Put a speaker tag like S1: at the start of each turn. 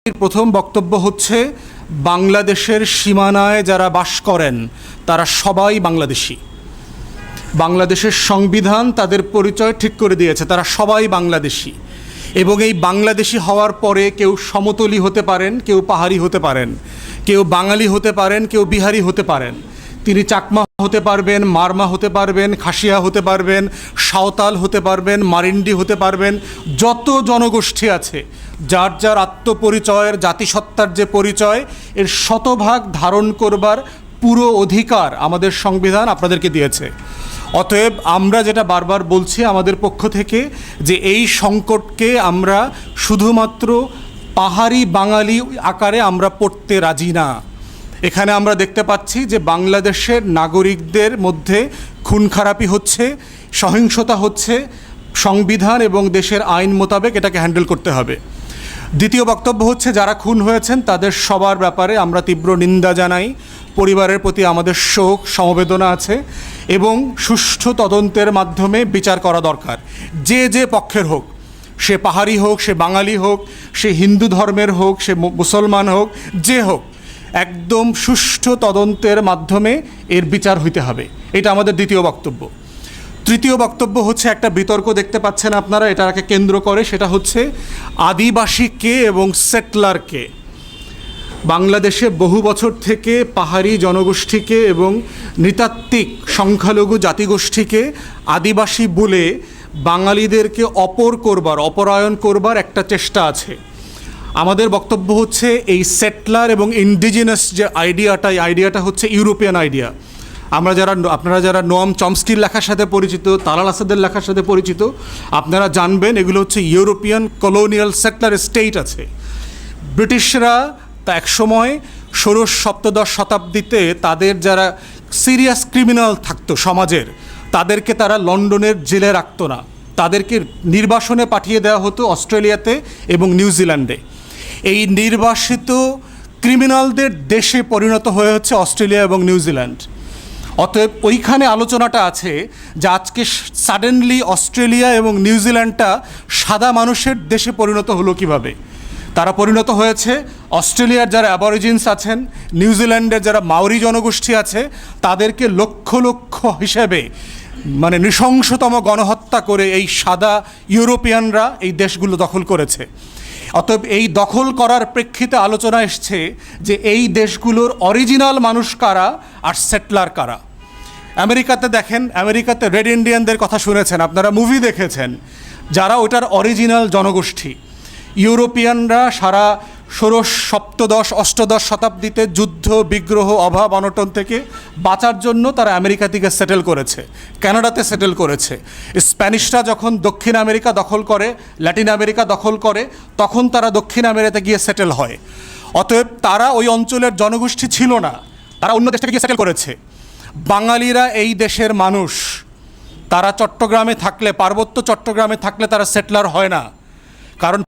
S1: প্রথম বক্তব্য হচ্ছে বাংলাদেশের সীমানায় যারা বাস করেন তারা সবাই বাংলাদেশি। বাংলাদেশের সংবিধান তাদের পরিচয় ঠিক করে দিয়েছে, তারা সবাই বাংলাদেশি। এবং এই বাংলাদেশি হওয়ার পরে কেউ সমতলি হতে পারেন, কেউ পাহাড়ি হতে পারেন, কেউ বাঙালি হতে পারেন, কেউ বিহারি হতে পারেন। তিনি চাকমা হতে পারবেন, মারমা হতে পারবেন, খাসিয়া হতে পারবেন, সাঁওতাল হতে পারবেন, মারিন্ডি হতে পারবেন। যত জনগোষ্ঠী আছে যার যার আত্মপরিচয়ের, জাতিসত্তার যে পরিচয়, এর শতভাগ ধারণ করবার পুরো অধিকার আমাদের সংবিধান আপনাদেরকে দিয়েছে। অতএব আমরা যেটা বারবার বলছি আমাদের পক্ষ থেকে, যে এই সংকটকে আমরা শুধুমাত্র পাহাড়ি বাঙালি আকারে আমরা পড়তে রাজি না। এখানে আমরা দেখতে পাচ্ছি যে বাংলাদেশের নাগরিকদের মধ্যে খুন খারাপি হচ্ছে, সহিংসতা হচ্ছে। সংবিধান এবং দেশের আইন মোতাবেক এটাকে হ্যান্ডেল করতে হবে। দ্বিতীয় বক্তব্য হচ্ছে, যারা খুন হয়েছেন তাদের সবার ব্যাপারে আমরা তীব্র নিন্দা জানাই। পরিবারের প্রতি আমাদের শোক সমবেদনা আছে এবং সুষ্ঠু তদন্তের মাধ্যমে বিচার করা দরকার। যে যে পক্ষের হোক, সে পাহাড়ি হোক, সে বাঙালি হোক, সে হিন্দু ধর্মের হোক, সে মুসলমান হোক, যে হোক, একদম সুষ্ঠু তদন্তের মাধ্যমে এর বিচার হইতে হবে। এটা আমাদের দ্বিতীয় বক্তব্য। তৃতীয় বক্তব্য হচ্ছে, একটা বিতর্ক দেখতে পাচ্ছেন আপনারা, এটাকে কেন্দ্র করে, সেটা হচ্ছে আদিবাসী কে এবং সেটলার কে। বাংলাদেশে বহু বছর থেকে পাহাড়ি জনগোষ্ঠীকে এবং নৃতাত্ত্বিক সংখ্যালঘু জাতিগোষ্ঠীকে আদিবাসী বলে বাঙালিদেরকে অপরায়ণ করবার একটা চেষ্টা আছে। আমাদের বক্তব্য হচ্ছে, এই সেটলার এবং ইন্ডিজিনাস যে আইডিয়াটা হচ্ছে ইউরোপিয়ান আইডিয়া। আপনারা যারা নোয়াম চমস্কির লেখার সাথে পরিচিত, তালাল আসাদের লেখার সাথে পরিচিত, আপনারা জানবেন এগুলো হচ্ছে ইউরোপিয়ান কলোনিয়াল সেটলার স্টেট আছে। ব্রিটিশরা তা একসময় ষোড়শ-সপ্তদশ শতাব্দীতে তাদের যারা সিরিয়াস ক্রিমিনাল থাকতো সমাজের, তাদেরকে তারা লন্ডনের জেলে রাখতো না, তাদেরকে নির্বাসনে পাঠিয়ে দেওয়া হতো অস্ট্রেলিয়াতে এবং নিউজিল্যান্ডে। এই নির্বাসিত ক্রিমিনালদের দেশে পরিণত হয়ে হচ্ছে অস্ট্রেলিয়া এবং নিউজিল্যান্ড। অতএব ওইখানে আলোচনাটা আছে যে আজকে সাডেনলি অস্ট্রেলিয়া এবং নিউজিল্যান্ডটা সাদা মানুষের দেশে পরিণত হলো কিভাবে। তারা পরিণত হয়েছে, অস্ট্রেলিয়ার যারা অ্যাবরিজিনস আছেন, নিউজিল্যান্ডের যারা মাওরি জনগোষ্ঠী আছে, তাদেরকে লক্ষ লক্ষ হিসেবে মানে নৃশংসতম গণহত্যা করে এই সাদা ইউরোপিয়ানরা এই দেশগুলো দখল করেছে। অতএব এই দখল করার প্রেক্ষিতে আলোচনা এসছে যে এই দেশগুলোর অরিজিনাল মানুষ কারা আর সেটলার কারা। আমেরিকাতে দেখেন, আমেরিকাতে রেড ইন্ডিয়ানদের কথা শুনেছেন আপনারা, মুভি দেখেছেন, যারা ওটার অরিজিনাল জনগোষ্ঠী। ইউরোপিয়ানরা সারা ষোড়শ, সপ্তদশ, অষ্টদশ শতাব্দীতে যুদ্ধ, বিগ্রহ, অভাব, অনটন থেকে বাঁচার জন্য তারা আমেরিকা থেকে সেটেল করেছে, কানাডাতে সেটেল করেছে। স্প্যানিশরা যখন দক্ষিণ আমেরিকা দখল করে, ল্যাটিন আমেরিকা দখল করে, তখন তারা দক্ষিণ আমেরিকাতে গিয়ে সেটেল হয়। অতএব তারা ওই অঞ্চলের জনগোষ্ঠী ছিল না, তারা অন্য দেশ থেকে গিয়ে সেটেল করেছে। বাঙালিরা এই দেশের মানুষ, তারা চট্টগ্রামে থাকলে, পার্বত্য চট্টগ্রামে থাকলে তারা সেটলার হয় না। কারণ